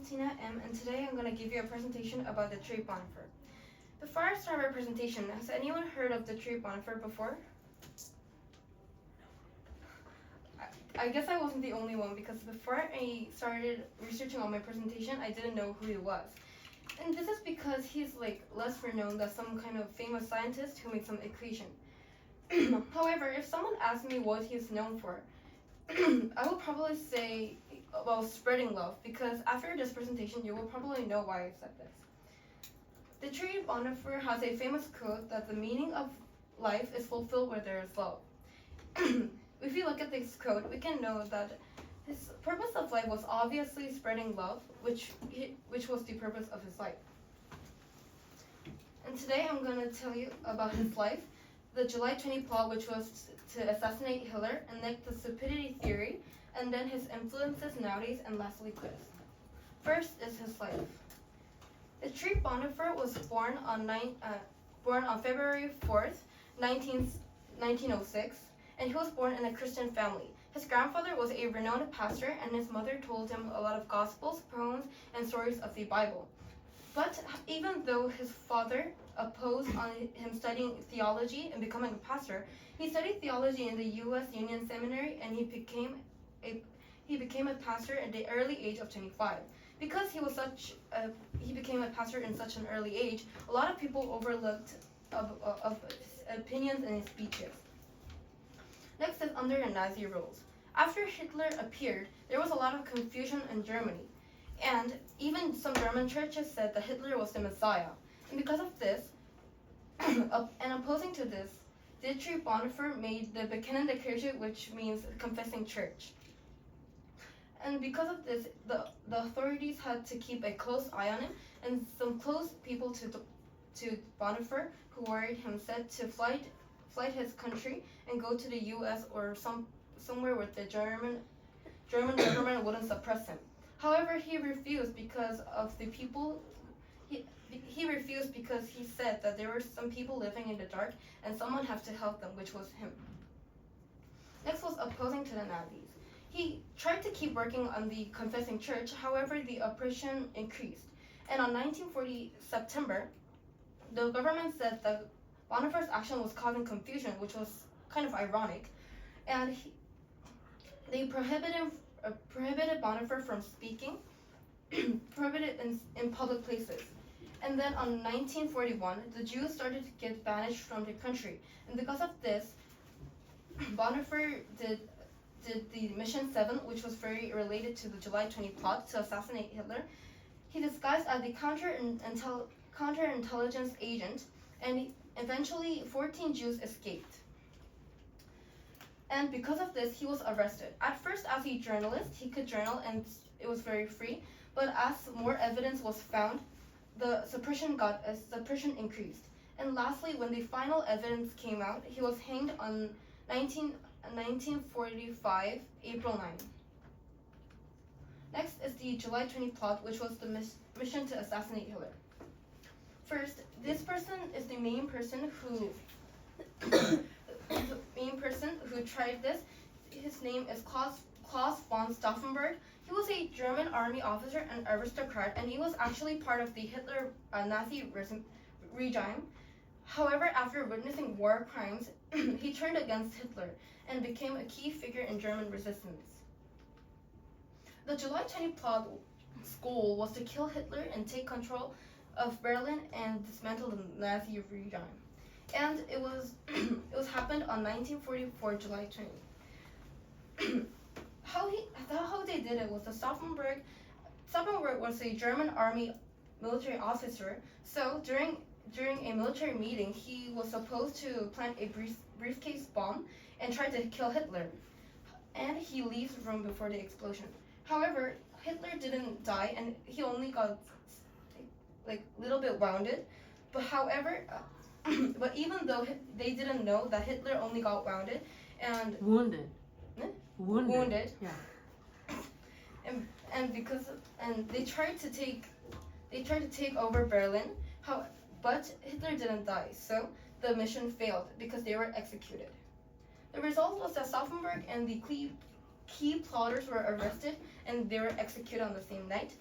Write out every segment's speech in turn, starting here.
Tina M, and today I'm going to give you a presentation about Dietrich Bonhoeffer. Before I start my presentation, has anyone heard of Dietrich Bonhoeffer before? I guess I wasn't the only one, because before I started researching on my presentation, I didn't know who he was. And this is because he's less renowned than some kind of famous scientist who made some equation. However, if someone asked me what he's known for, I will probably say, well, spreading love, because after this presentation, you will probably know why I said this. Dietrich Bonhoeffer has a famous quote that the meaning of life is fulfilled where there is love. If you look at this quote, we can know that his purpose of life was obviously spreading love, which was the purpose of his life. And today I'm going to tell you about his life, the July 20 plot, which was to assassinate Hitler, and then the stupidity theory, and then his influences nowadays, and lastly quiz. First is his life. Dietrich Bonhoeffer was born on February 4th, 1906, and he was born in a Christian family. His grandfather was a renowned pastor, and his mother told him a lot of gospels, poems, and stories of the Bible. But even though his father opposed on him studying theology and becoming a pastor, he studied theology in the U.S. Union Seminary, and he became a pastor at the early age of 25. Because he became a pastor in such an early age, a lot of people overlooked of his opinions and his speeches. Next is under the Nazi rules. After Hitler appeared, there was a lot of confusion in Germany, and even some German churches said that Hitler was the Messiah. And because of this, and opposing to this, Dietrich Bonhoeffer made the Bekennen der Kirche, which means confessing church. And because of this, the authorities had to keep a close eye on him, and some close people to Bonhoeffer who worried him said to fly his country and go to the U.S. or somewhere where the German government wouldn't suppress him. However, he refused because of the people. He refused because he said that there were some people living in the dark and someone had to help them, which was him. Next was opposing to the Nazis. He tried to keep working on the confessing church, however, the oppression increased. And on 1940 September, the government said that Bonhoeffer's action was causing confusion, which was kind of ironic, and they prohibited Bonhoeffer from speaking, prohibited in public places. And then on 1941, the Jews started to get banished from the country, and because of this, Bonhoeffer did the Mission 7, which was very related to the July 20 plot to assassinate Hitler. He disguised as the counterintelligence agent, and eventually 14 Jews escaped. And because of this, he was arrested. At first, as a journalist, he could journal and it was very free, but as more evidence was found, the suppression increased. And lastly, when the final evidence came out, he was hanged on 1945, April 9. Next is the July 20 plot, which was the mission to assassinate Hitler. First, this person is the main person who tried this. His name is Klaus von Stauffenberg. He was a German army officer and aristocrat, and he was actually part of the Hitler Nazi regime. However, after witnessing war crimes, he turned against Hitler and became a key figure in German resistance. The July 20 plot's goal was to kill Hitler and take control of Berlin and dismantle the Nazi regime. And it was happened on 1944 July 20. How they did it was the Stauffenberg was a German army military officer. So during a military meeting, he was supposed to plant a briefcase bomb and try to kill Hitler. And he leaves the room before the explosion. However, Hitler didn't die, and he only got a little bit wounded. But however, but even though they didn't know that Hitler only got wounded and wounded. Yeah. And they tried to take over Berlin. But Hitler didn't die, so the mission failed because they were executed. The result was that Stauffenberg and the key plotters were arrested and they were executed on the same night.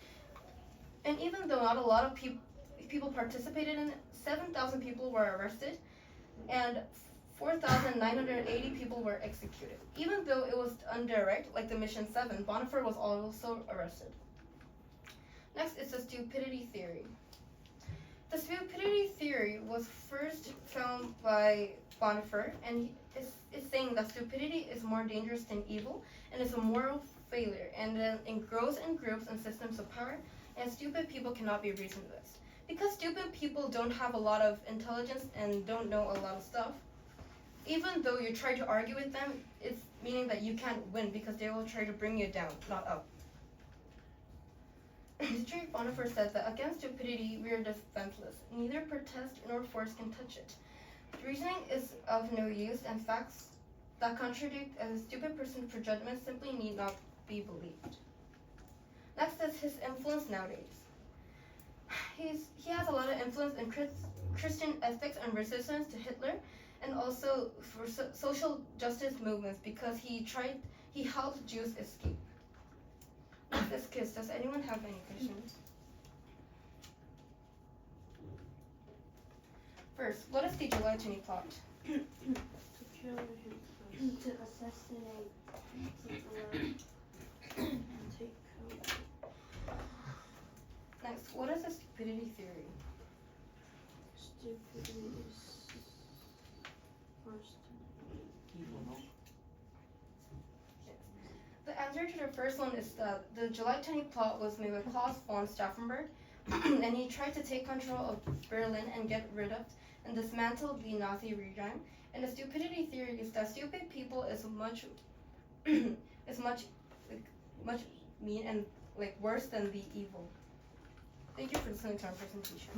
And even though not a lot of people participated in it, 7,000 people were arrested and 4,980 people were executed. Even though it was indirect, like the Mission 7, Bonhoeffer was also arrested. Next is the stupidity theory. The stupidity theory was first found by Bonhoeffer, and it's saying that stupidity is more dangerous than evil and is a moral failure, and then it grows in groups and systems of power, and stupid people cannot be reasoned with. Because stupid people don't have a lot of intelligence and don't know a lot of stuff, even though you try to argue with them, it's meaning that you can't win because they will try to bring you down, not up. Dietrich Bonhoeffer said that against stupidity we are defenseless. Neither protest nor force can touch it. Reasoning is of no use, and facts that contradict a stupid person's prejudgment simply need not be believed. Next is his influence nowadays. He has a lot of influence in Christian ethics and resistance to Hitler, and also for social justice movements because he helped Jews escape. Next is Kiss. Does anyone have any questions? First, what is the July 20 plot? To kill him, to assassinate Hitler, and take power. Next, what is the stupidity theory? Stupidity is worse than The answer to the first one is that the July 20 plot was made by Klaus von Stauffenberg, and he tried to take control of Berlin and get rid of and dismantle the Nazi regime. And the stupidity theory is that stupid people is much mean and worse than the evil. Thank you for listening to our presentation.